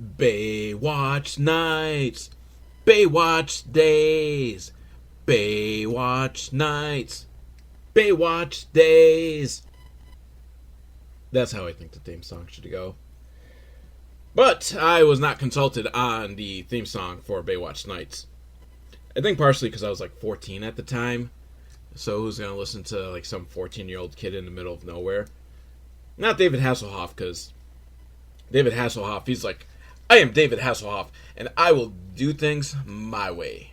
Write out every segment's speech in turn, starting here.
Baywatch nights, Baywatch days, Baywatch nights, Baywatch days. That's how I think the theme song should go. But I was not consulted on the theme song for Baywatch Nights. I think partially because I was like 14 at the time. So who's going to listen to like some 14-year-old kid in the middle of nowhere? Not David Hasselhoff, because David Hasselhoff, he's like, I am David Hasselhoff, and I will do things my way.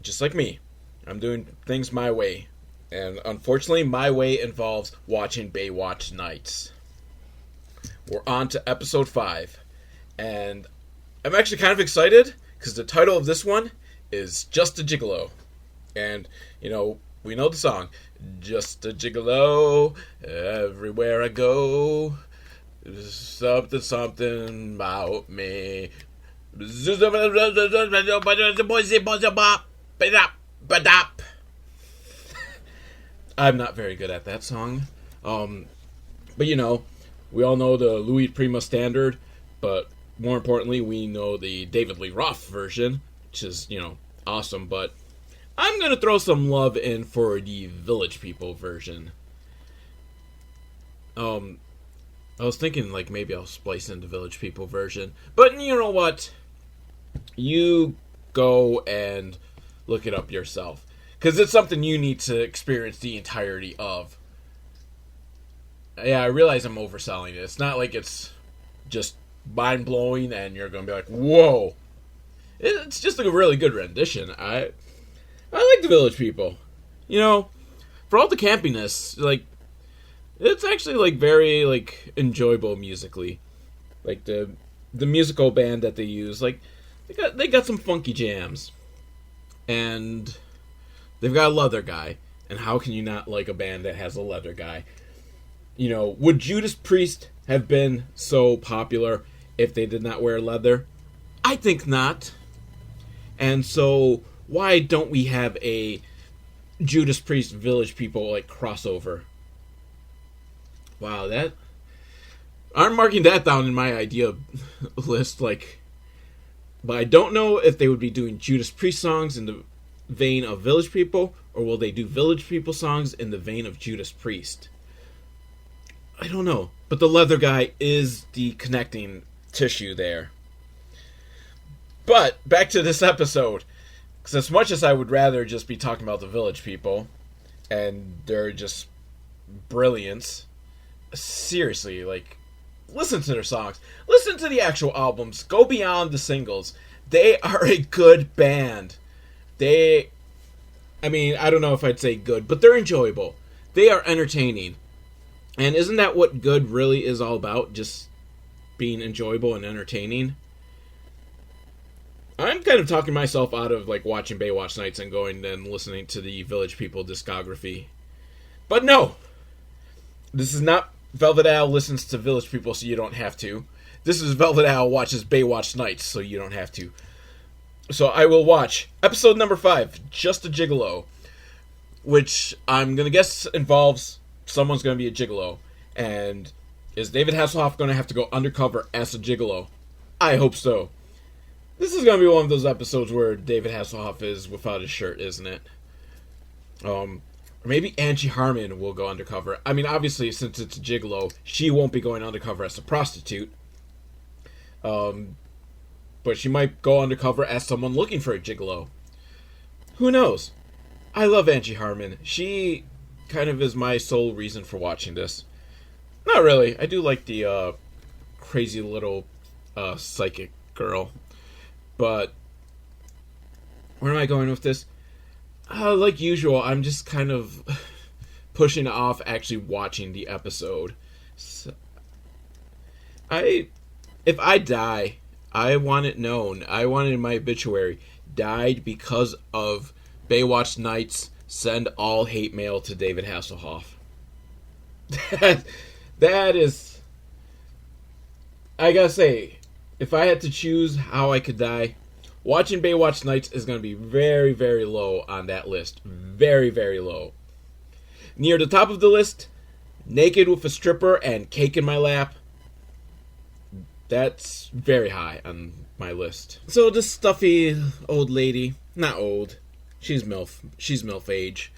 Just like me. I'm doing things my way. And unfortunately, my way involves watching Baywatch Nights. We're on to episode 5. And I'm actually kind of excited, because the title of this one is Just a Gigolo. And, you know, we know the song. Just a gigolo, everywhere I go. Something, something about me. I'm not very good at that song. But, you know, we all know the Louis Prima standard. But more importantly, we know the David Lee Roth version, which is, you know, awesome. But I'm going to throw some love in for the Village People version. I was thinking, like, maybe I'll splice in the Village People version. But you know what? You go and look it up yourself. Because it's something you need to experience the entirety of. Yeah, I realize I'm overselling it. It's not like it's just mind-blowing and you're going to be like, whoa. It's just a really good rendition. I like the Village People. You know, for all the campiness, like, it's actually, like, very, like, enjoyable musically. Like, the musical band that they use, like, they got some funky jams. And they've got a leather guy. And how can you not like a band that has a leather guy? You know, would Judas Priest have been so popular if they did not wear leather? I think not. And so why don't we have a Judas Priest Village People, like, crossover? Wow, that... I'm marking that down in my idea list, like... But I don't know if they would be doing Judas Priest songs in the vein of Village People, or will they do Village People songs in the vein of Judas Priest? I don't know. But the leather guy is the connecting tissue there. But, back to this episode. Because as much as I would rather just be talking about the Village People, and their just brilliance, seriously, like, listen to their songs. Listen to the actual albums. Go beyond the singles. They are a good band. I mean, I don't know if I'd say good, but they're enjoyable. They are entertaining. And isn't that what good really is all about? Just being enjoyable and entertaining? I'm kind of talking myself out of, like, watching Baywatch Nights and going and listening to the Village People discography. But no! This is not Velvet Owl listens to Village People so you don't have to. This is Velvet Owl watches Baywatch Nights so you don't have to. So I will watch episode number 5, Just a Gigolo, which I'm going to guess involves someone's going to be a gigolo. And is David Hasselhoff going to have to go undercover as a gigolo? I hope so. This is going to be one of those episodes where David Hasselhoff is without his shirt, isn't it? Or maybe Angie Harmon will go undercover. I mean, obviously, since it's a gigolo, she won't be going undercover as a prostitute. But she might go undercover as someone looking for a gigolo. Who knows? I love Angie Harmon. She kind of is my sole reason for watching this. Not really. I do like the crazy little psychic girl. But where am I going with this? Like usual, I'm just kind of pushing off actually watching the episode. So, if I die, I want it known. I want it in my obituary. Died because of Baywatch Nights. Send all hate mail to David Hasselhoff. That is... I gotta say, if I had to choose how I could die, watching Baywatch Nights is going to be very, very low on that list. Very, very low. Near the top of the list, naked with a stripper and cake in my lap. That's very high on my list. So this stuffy old lady, not old, she's MILF age.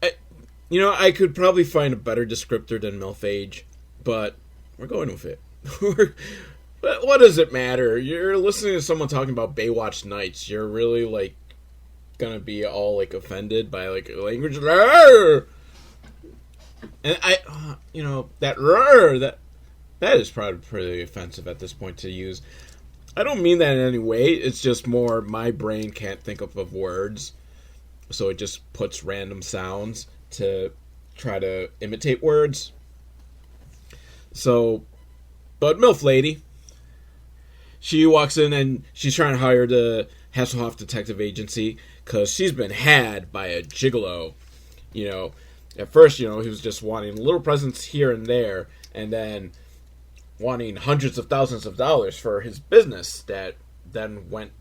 I could probably find a better descriptor than MILF age, but we're going with it. But what does it matter? You're listening to someone talking about Baywatch Nights. You're really, like, gonna be all, like, offended by, like, language. And that is probably pretty offensive at this point to use. I don't mean that in any way. It's just more my brain can't think of words. So it just puts random sounds to try to imitate words. So, but MILF lady, she walks in and she's trying to hire the Hasselhoff Detective Agency because she's been had by a gigolo. At first, he was just wanting little presents here and there, and then wanting hundreds of thousands of dollars for his business that then went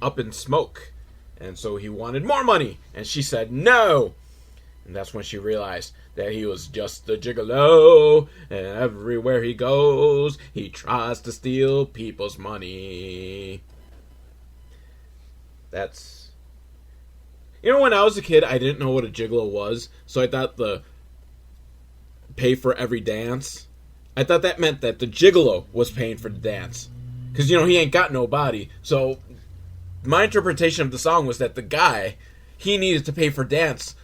up in smoke. And so he wanted more money, and she said no. And that's when she realized that he was just a gigolo, and everywhere he goes, he tries to steal people's money. That's... when I was a kid, I didn't know what a gigolo was, so I thought the pay for every dance, I thought that meant that the gigolo was paying for the dance. Because, he ain't got no body. So my interpretation of the song was that the guy, he needed to pay for dance.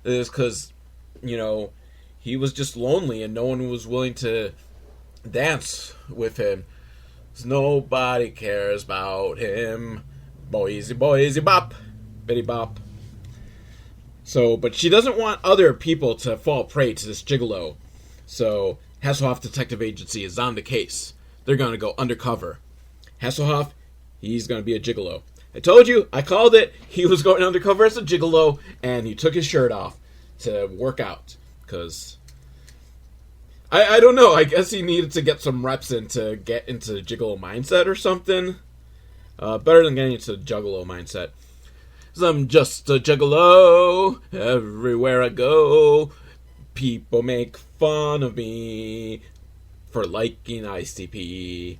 Is because, he was just lonely and no one was willing to dance with him. 'Cause nobody cares about him. Boysy bop. Bitty bop. So, but she doesn't want other people to fall prey to this gigolo. So, Hasselhoff Detective Agency is on the case. They're going to go undercover. Hasselhoff, he's going to be a gigolo. I told you, I called it. He was going undercover as a gigolo, and he took his shirt off to work out. Because, I don't know, I guess he needed to get some reps in to get into gigolo mindset or something. Better than getting into juggalo mindset. 'Cause I'm just a gigolo, everywhere I go. People make fun of me for liking ICP.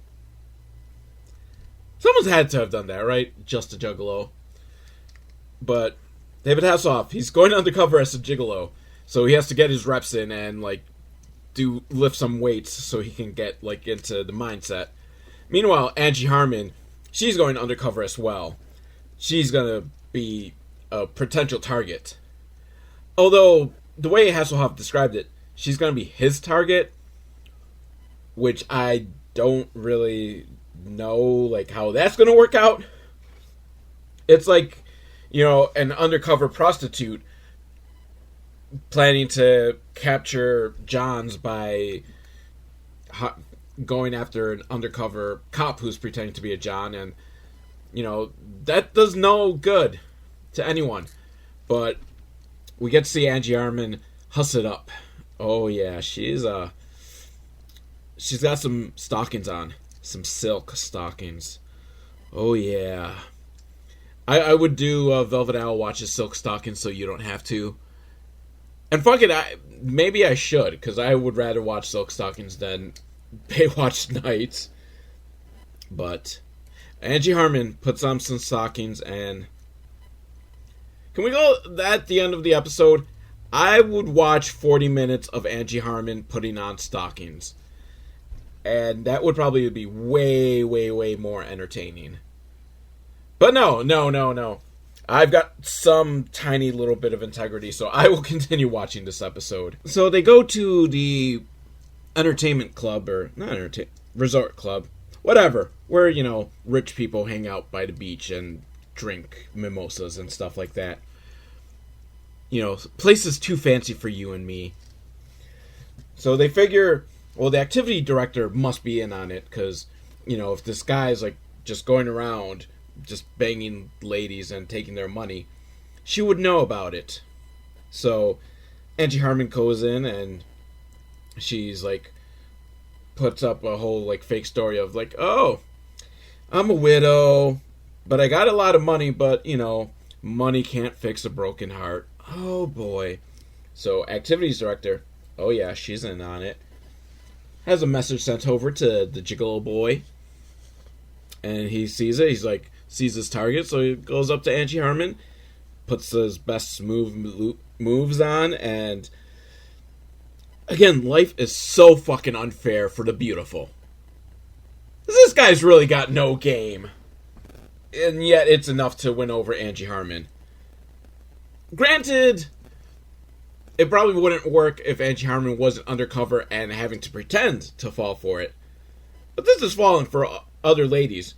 Someone's had to have done that, right? Just a gigolo. But David Hasselhoff, he's going undercover as a gigolo. So he has to get his reps in and, lift some weights so he can get, into the mindset. Meanwhile, Angie Harmon, she's going undercover as well. She's going to be a potential target. Although, the way Hasselhoff described it, she's going to be his target, which I don't really know, how that's going to work out. It's like, an undercover prostitute planning to capture Johns by going after an undercover cop who's pretending to be a John, and, that does no good to anyone. But we get to see Angie Harmon hustle it up. Oh, yeah, she's got some stockings on. Some silk stockings. Oh, yeah. I would do Velvet Owl watches silk stockings so you don't have to. And fuck it, maybe I should, because I would rather watch silk stockings than Baywatch Nights. But Angie Harmon puts on some stockings, and can we go at the end of the episode? I would watch 40 minutes of Angie Harmon putting on stockings. And that would probably be way, way, way more entertaining. But no. I've got some tiny little bit of integrity, so I will continue watching this episode. So they go to the entertainment club, or not resort club, whatever, where, rich people hang out by the beach and drink mimosas and stuff like that. Places too fancy for you and me. So they figure, well, the activity director must be in on it, because, if this guy's, just going around just banging ladies and taking their money, she would know about it. So Angie Harmon goes in, and she's, puts up a whole, fake story of, oh, I'm a widow, but I got a lot of money, but, money can't fix a broken heart. Oh, boy. So, activities director, oh, yeah, she's in on it. has a message sent over to the Gigolo boy. And he sees it. He's like, sees his target. So he goes up to Angie Harmon, puts his best moves on. And again, life is so fucking unfair for the beautiful. This guy's really got no game. And yet it's enough to win over Angie Harmon. Granted, it probably wouldn't work if Angie Harmon wasn't undercover and having to pretend to fall for it. But this is falling for other ladies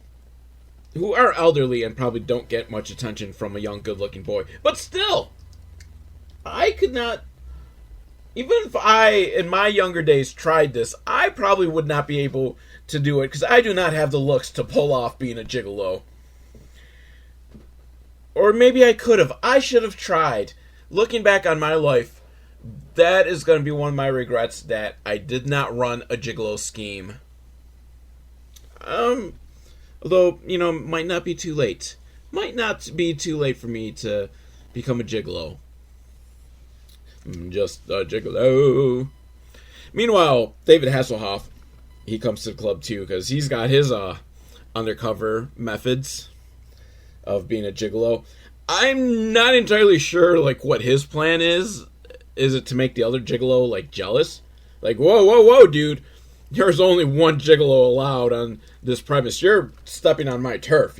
who are elderly and probably don't get much attention from a young, good-looking boy. But still, I could not... Even if I, in my younger days, tried this, I probably would not be able to do it because I do not have the looks to pull off being a gigolo. Or maybe I could have. I should have tried. Looking back on my life, that is going to be one of my regrets, that I did not run a gigolo scheme. Although, might not be too late. Might not be too late for me to become a gigolo. I'm just a gigolo. Meanwhile, David Hasselhoff, he comes to the club too, because he's got his undercover methods of being a gigolo. I'm not entirely sure, what his plan is. Is it to make the other gigolo, jealous? Whoa, dude. There's only one gigolo allowed on this premise. You're stepping on my turf,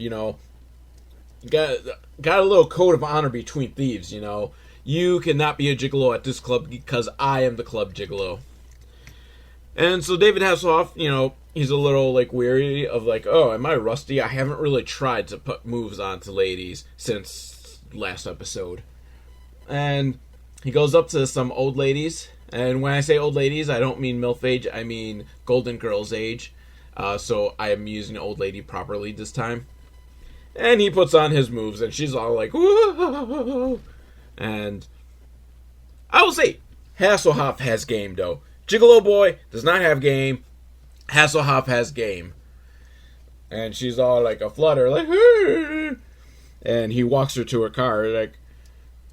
Got a little code of honor between thieves, You cannot be a gigolo at this club because I am the club gigolo. And so David Hasselhoff, he's a little, weary of, oh, am I rusty? I haven't really tried to put moves onto ladies since last episode. And he goes up to some old ladies. And when I say old ladies, I don't mean MILF age. I mean Golden Girls age. So I am using old lady properly this time. And he puts on his moves, and she's all like, whoa. And I will say, Hasselhoff has game, though. Gigolo boy does not have game. Hasselhoff has game. And she's all a flutter, and he walks her to her car,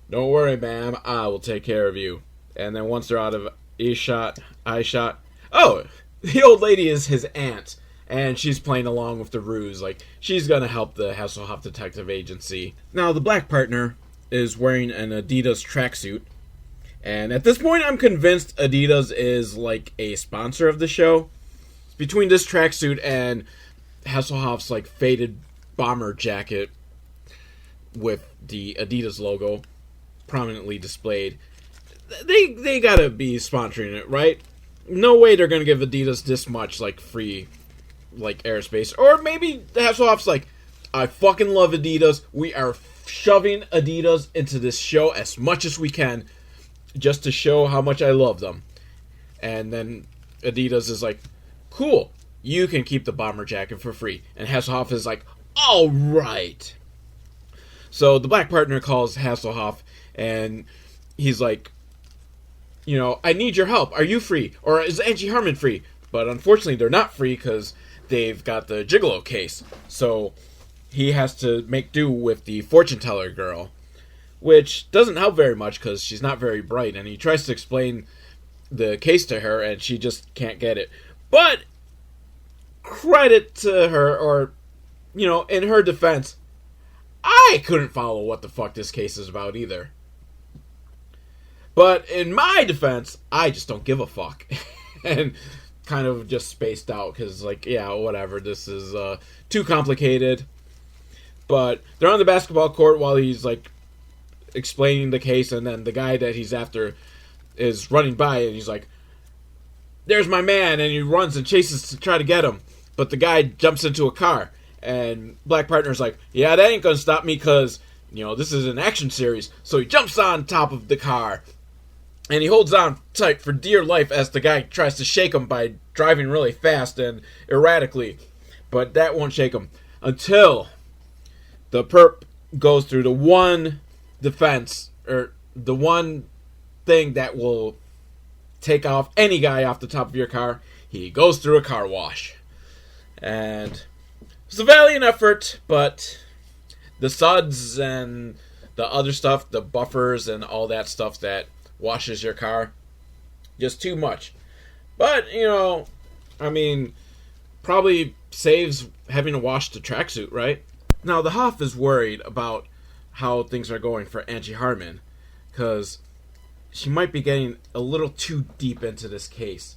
don't worry, ma'am, I will take care of you. And then once they're out of eye-shot, oh, the old lady is his aunt, and she's playing along with the ruse. She's going to help the Hasselhoff Detective Agency. Now, the black partner is wearing an Adidas tracksuit, and at this point, I'm convinced Adidas is, a sponsor of the show. Between this tracksuit and Hasselhoff's, faded bomber jacket with the Adidas logo prominently displayed, they gotta be sponsoring it, right? No way they're gonna give Adidas this much, free, airspace. Or maybe Hasselhoff's I fucking love Adidas. We are shoving Adidas into this show as much as we can just to show how much I love them. And then Adidas is cool, you can keep the bomber jacket for free. And Hasselhoff is all right. So the black partner calls Hasselhoff, and he's I need your help. Are you free? Or is Angie Harmon free? But unfortunately, they're not free because they've got the gigolo case. So he has to make do with the fortune teller girl, which doesn't help very much because she's not very bright. And he tries to explain the case to her, and she just can't get it. But credit to her, or, in her defense, I couldn't follow what the fuck this case is about either. But in my defense, I just don't give a fuck. And kind of just spaced out because, yeah, whatever. This is too complicated. But they're on the basketball court while he's, explaining the case. And then the guy that he's after is running by, and he's there's my man. And he runs and chases to try to get him. But the guy jumps into a car. And black partner's yeah, that ain't gonna stop me because, this is an action series. So he jumps on top of the car. And he holds on tight for dear life as the guy tries to shake him by driving really fast and erratically. But that won't shake him until the perp goes through the one defense, or the one thing that will take off any guy off the top of your car. He goes through a car wash. And it's a valiant effort, but the suds and the other stuff, the buffers and all that stuff that washes your car, just too much. But, I mean, probably saves having to wash the tracksuit, right? Now, the Hoff is worried about how things are going for Angie Harmon, because she might be getting a little too deep into this case.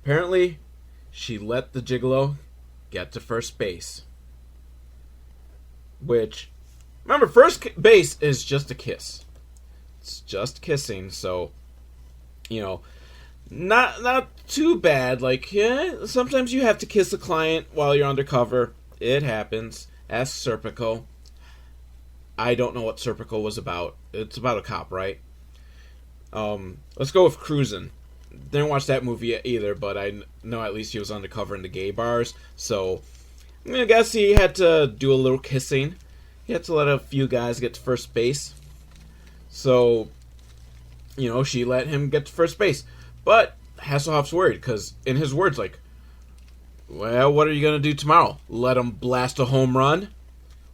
Apparently, she let the Gigolo get to first base. Which, remember, first base is just a kiss. It's just kissing, so, not too bad. Like, yeah, sometimes you have to kiss a client while you're undercover. It happens. Ask Serpico. I don't know what Serpico was about. It's about a cop, right? Let's go with Cruisin'. Didn't watch that movie either, but I know at least he was undercover in the gay bars. So, I guess he had to do a little kissing. He had to let a few guys get to first base. So, she let him get to first base. But Hasselhoff's worried, because in his words, like, well, what are you going to do tomorrow? Let him blast a home run?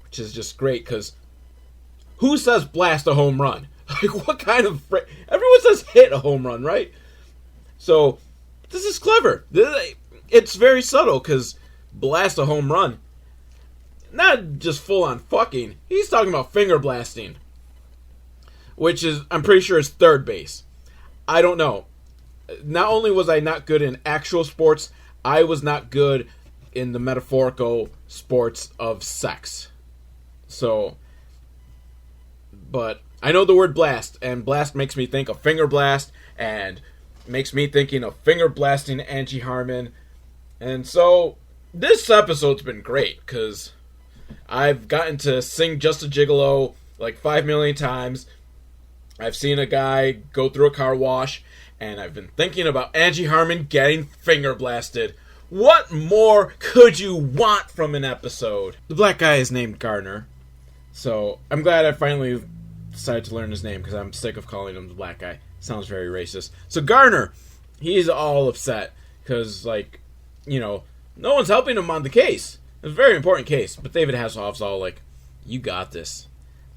Which is just great, because who says blast a home run? Like, what kind of... Everyone says hit a home run, right? So, this is clever. It's very subtle, because blast a home run, not just full-on fucking. He's talking about finger blasting. Which is, I'm pretty sure, is third base. I don't know. Not only was I not good in actual sports, I was not good in the metaphorical sports of sex. So, but I know the word blast, and blast makes me think of finger blast, and makes me thinking of finger blasting Angie Harmon. And so, this episode's been great, because I've gotten to sing Just a Gigolo like 5 million times. I've seen a guy go through a car wash, and I've been thinking about Angie Harmon getting finger blasted. What more could you want from an episode? The black guy is named Gardner, so I'm glad I finally decided to learn his name, because I'm sick of calling him the black guy. Sounds very racist. So Gardner, he's all upset, because, no one's helping him on the case. It's a very important case, but David Hasselhoff's all like, you got this.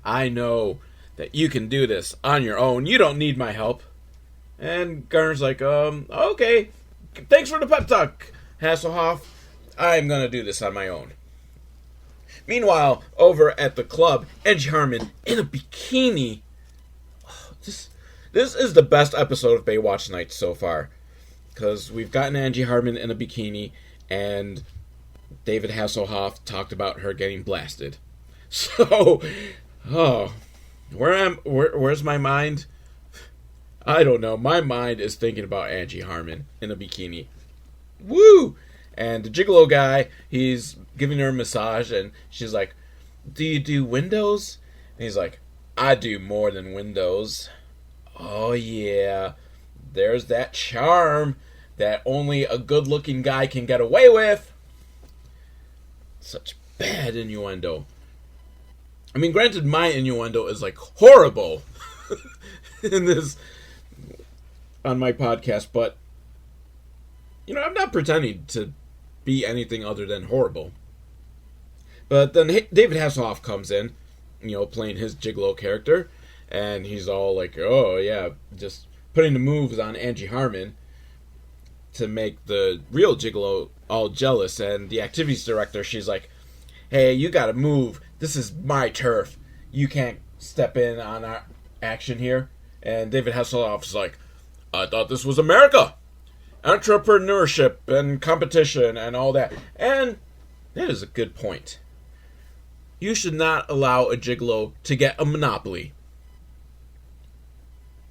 I know that you can do this on your own. You don't need my help. And Gardner's like, okay. Thanks for the pep talk, Hasselhoff. I'm going to do this on my own. Meanwhile, over at the club, Angie Harmon in a bikini. This is the best episode of Baywatch Nights so far. Because we've gotten Angie Harmon in a bikini, and David Hasselhoff talked about her getting blasted. So, where's my mind? I don't know. My mind is thinking about Angie Harmon in a bikini. Woo! And the Gigolo guy, he's giving her a massage, and she's like, do you do windows? And he's like, I do more than windows. Oh, yeah. There's that charm that only a good-looking guy can get away with. Such bad innuendo. I mean, granted, my innuendo is, horrible in this, on my podcast, but, I'm not pretending to be anything other than horrible. But then David Hasselhoff comes in, playing his Gigolo character, and he's all like, oh, yeah, just putting the moves on Angie Harmon to make the real Gigolo all jealous. And the activities director, she's like, hey, you gotta move. This is my turf. You can't step in on our action here. And David Hasselhoff's like, I thought this was America. Entrepreneurship and competition and all that. And that is a good point. You should not allow a Gigolo to get a monopoly.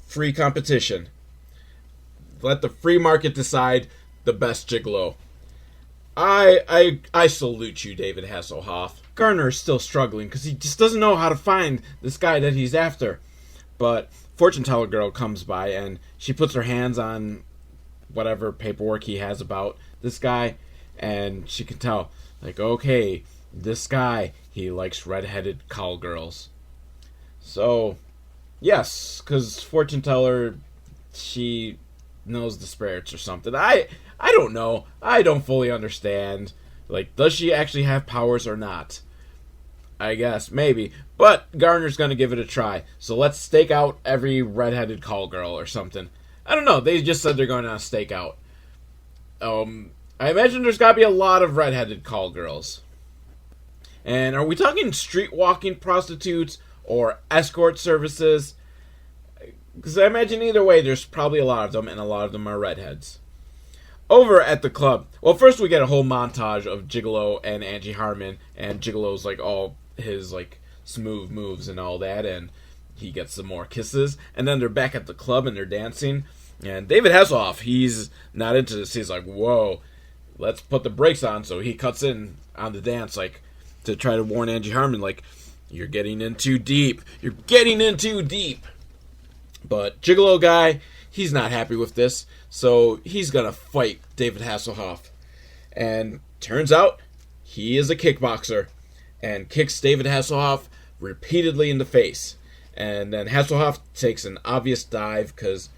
Free competition. Let the free market decide the best Gigolo. I salute you, David Hasselhoff. Gardner is still struggling because he just doesn't know how to find this guy that he's after. But fortune teller girl comes by and she puts her hands on whatever paperwork he has about this guy, and she can tell, okay, this guy, he likes redheaded call girls. So, yes, because fortune teller, she knows the spirits or something. I don't know. I don't fully understand. Does she actually have powers or not? I guess, maybe. But Gardner's going to give it a try. So let's stake out every redheaded call girl or something. I don't know. They just said they're going on a stakeout. I imagine there's got to be a lot of redheaded call girls. And are we talking street walking prostitutes or escort services? Because I imagine either way, there's probably a lot of them, and a lot of them are redheads. Over at the club, well, first we get a whole montage of Gigolo and Angie Harmon, and Gigolo's like all his like smooth moves and all that, and he gets some more kisses, and then they're back at the club and they're dancing, and David Hasselhoff, he's not into this. He's like, whoa, let's put the brakes on, so he cuts in on the dance, like, to try to warn Angie Harmon, like, you're getting in too deep. You're getting in too deep. But Gigolo guy, he's not happy with this, so he's gonna fight David Hasselhoff. And turns out, he is a kickboxer, and kicks David Hasselhoff repeatedly in the face. And then Hasselhoff takes an obvious dive, because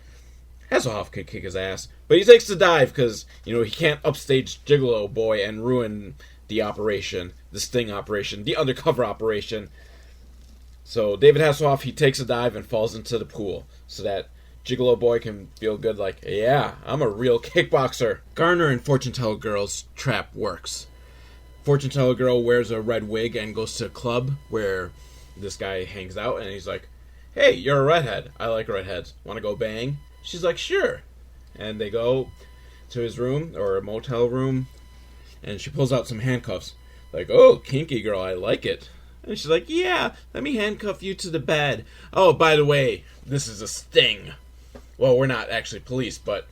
Hasselhoff could kick his ass. But he takes the dive, because, you know, he can't upstage Gigolo boy and ruin the operation, the sting operation, the undercover operation. So David Hasselhoff, he takes a dive and falls into the pool, so that Gigolo boy can feel good, like, yeah, I'm a real kickboxer. Garner and Fortune Teller Girl's trap works. Fortune Teller Girl wears a red wig and goes to a club where this guy hangs out, and he's like, hey, you're a redhead. I like redheads. Want to go bang? She's like, sure. And they go to his room, or a motel room, and she pulls out some handcuffs. Like, oh, kinky girl, I like it. And she's like, yeah, let me handcuff you to the bed. Oh, by the way, this is a sting. Well, we're not actually police, but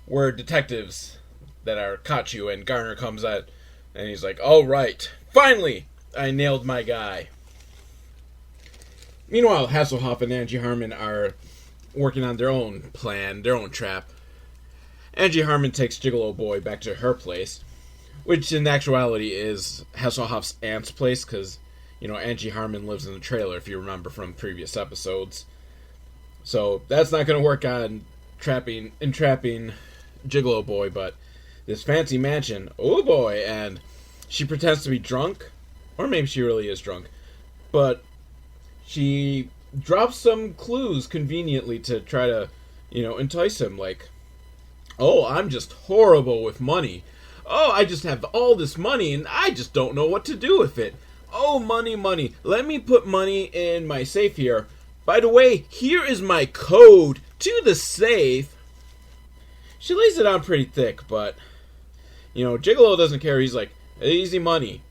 we're detectives that are caught you. And Garner comes out, and he's like, all right, finally, I nailed my guy. Meanwhile, Hasselhoff and Angie Harmon are working on their own plan, their own trap. Angie Harmon takes Gigolo boy back to her place, which in actuality is Hasselhoff's aunt's place, because, you know, Angie Harmon lives in the trailer, if you remember from previous episodes. So that's not going to work on entrapping Gigolo boy, but this fancy mansion, oh boy, and she pretends to be drunk, or maybe she really is drunk, but she drops some clues conveniently to try to, you know, entice him, like, oh, I'm just horrible with money. Oh, I just have all this money, and I just don't know what to do with it. Oh, money, money. Let me put money in my safe here. By the way, here is my code to the safe. She lays it on pretty thick, but, you know, Gigolo doesn't care. He's like, easy money.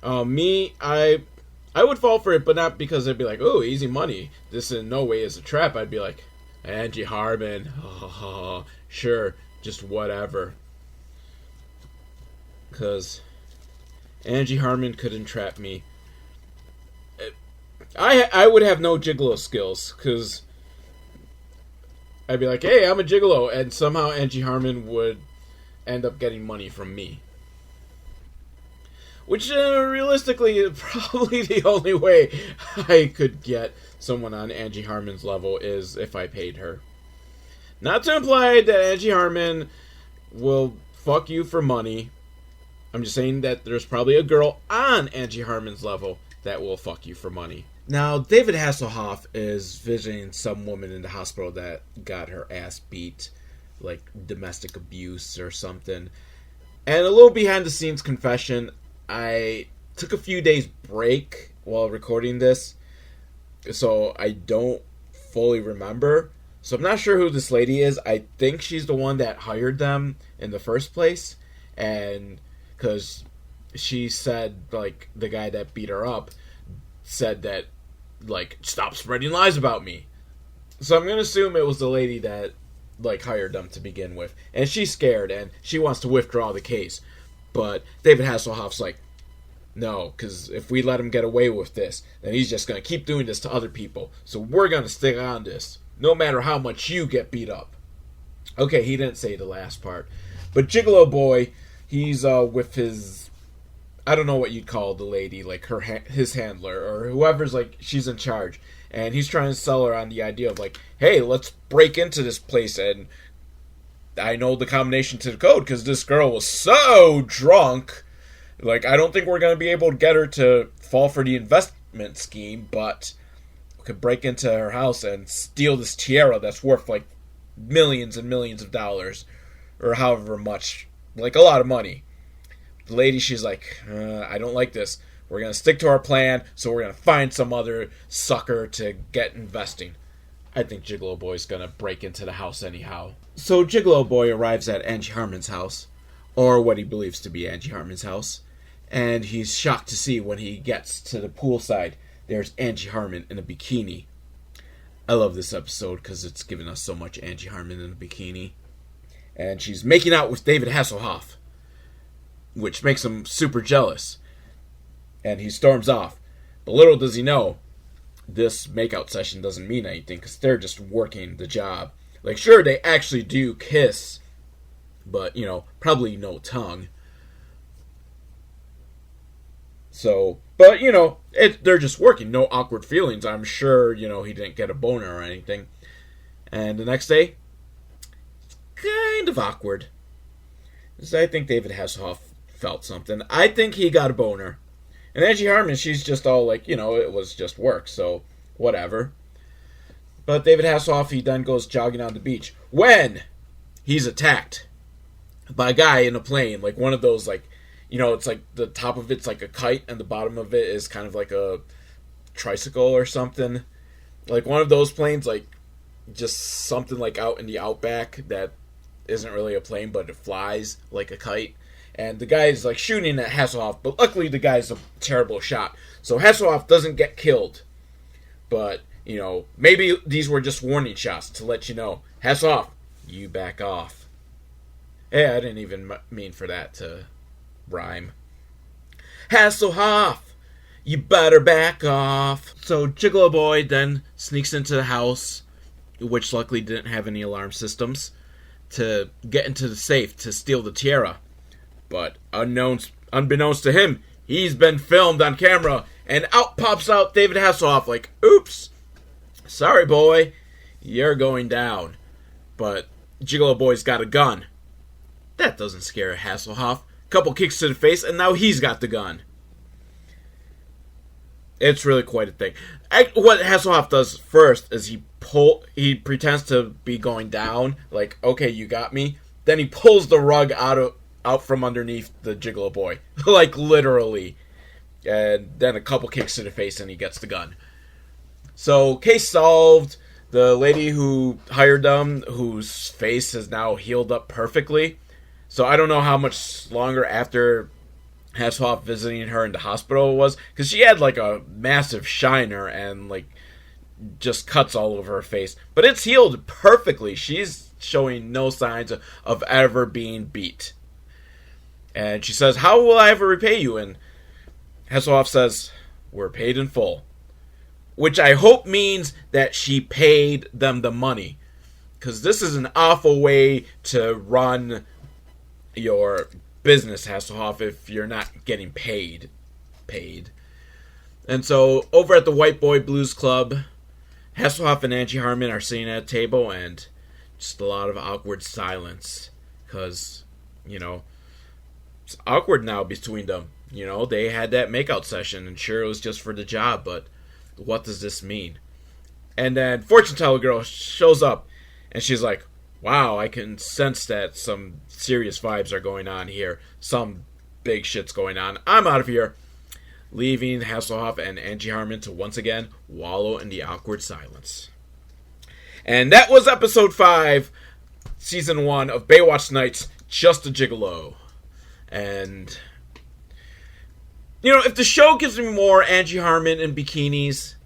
I would fall for it, but not because I'd be like, oh, easy money. This in no way is a trap. I'd be like, Angie Harmon, oh, sure, just whatever. Because Angie Harmon could entrap me. I would have no Gigolo skills, because I'd be like, hey, I'm a Gigolo, and somehow Angie Harmon would end up getting money from me. Which, realistically, is probably the only way I could get someone on Angie Harmon's level is if I paid her. Not to imply that Angie Harmon will fuck you for money. I'm just saying that there's probably a girl on Angie Harmon's level that will fuck you for money. Now, David Hasselhoff is visiting some woman in the hospital that got her ass beat, like domestic abuse or something. And a little behind-the-scenes confession, I took a few days break while recording this, so I don't fully remember. So I'm not sure who this lady is. I think she's the one that hired them in the first place, and because she said, like, the guy that beat her up said that, like, stop spreading lies about me. So I'm going to assume it was the lady that, like, hired them to begin with. And she's scared, and she wants to withdraw the case. But David Hasselhoff's like, no, because if we let him get away with this, then he's just going to keep doing this to other people. So we're going to stick on this, no matter how much you get beat up. Okay, he didn't say the last part. But Gigolo boy, he's with his, I don't know what you'd call the lady, like his handler, or whoever's, like, she's in charge. And he's trying to sell her on the idea of, like, hey, let's break into this place, and I know the combination to the code, because this girl was so drunk. Like, I don't think we're going to be able to get her to fall for the investment scheme, but we could break into her house and steal this tiara that's worth, like, millions and millions of dollars, or however much like a lot of money. The lady, she's like, I don't like this. We're going to stick to our plan, so we're going to find some other sucker to get investing. I think Gigolo Boy's going to break into the house anyhow. So Gigolo Boy arrives at Angie Harmon's house, or what he believes to be Angie Harmon's house, and he's shocked to see when he gets to the poolside, there's Angie Harmon in a bikini. I love this episode because it's given us so much Angie Harmon in a bikini. And she's making out with David Hasselhoff, which makes him super jealous. And he storms off. But little does he know, this makeout session doesn't mean anything because they're just working the job. Like, sure, they actually do kiss, but, probably no tongue. So, but, they're just working. No awkward feelings. I'm sure, he didn't get a boner or anything. And the next day, kind of awkward. So I think David Hasselhoff felt something. I think he got a boner. And Angie Harmon, she's just all like, it was just work, so whatever. But David Hasselhoff, he then goes jogging on the beach when he's attacked by a guy in a plane, like one of those, like, it's like the top of it's like a kite and the bottom of it is kind of like a tricycle or something. Like one of those planes, like just something like out in the outback that isn't really a plane, but it flies like a kite. And the guy's like shooting at Hasselhoff, but luckily the guy's a terrible shot. So Hasselhoff doesn't get killed. But, maybe these were just warning shots to let you know, Hasselhoff, you back off. Yeah, I didn't even mean for that to rhyme. Hasselhoff, you better back off. So Gigolo Boy then sneaks into the house, which luckily didn't have any alarm systems, to get into the safe to steal the tiara. But unbeknownst to him, he's been filmed on camera, and out pops out David Hasselhoff like, oops, sorry boy, you're going down. But Gigolo Boy's got a gun. That doesn't scare Hasselhoff. Couple kicks to the face, and now he's got the gun. It's really quite a thing. What Hasselhoff does first is he pretends to be going down, like, okay, you got me. Then he pulls the rug out from underneath the Gigolo Boy, like literally. And then a couple kicks to the face, and he gets the gun. So, case solved. The lady who hired them, whose face has now healed up perfectly. So I don't know how much longer after Hasselhoff visiting her in the hospital it was, because she had like a massive shiner and like just cuts all over her face. But it's healed perfectly. She's showing no signs of ever being beat. And she says, how will I ever repay you? And Hasselhoff says, we're paid in full. Which I hope means that she paid them the money. Because this is an awful way to run your business, Hasselhoff, if you're not getting paid. And so, over at the White Boy Blues Club, Hasselhoff and Angie Harmon are sitting at a table, and just a lot of awkward silence. Because, it's awkward now between them. They had that makeout session, and sure, it was just for the job, but what does this mean? And then Fortune Teller Girl shows up, and she's like, wow, I can sense that some serious vibes are going on here. Some big shit's going on. I'm out of here. Leaving Hasselhoff and Angie Harmon to once again wallow in the awkward silence. And that was episode 5, season 1 of Baywatch Nights, Just a Gigolo. And, if the show gives me more Angie Harmon in bikinis,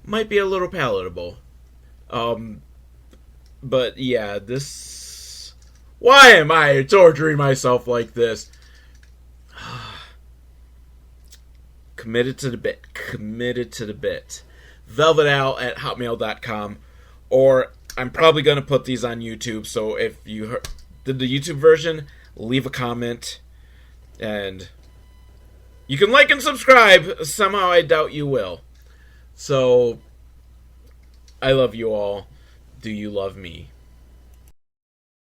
might be a little palatable. But yeah, this... Why am I torturing myself like this? Committed to the bit. velvetowl@hotmail.com. Or I'm probably going to put these on YouTube, so if you did the YouTube version, leave a comment. And you can like and subscribe. Somehow I doubt you will. So, I love you all. Do you love me?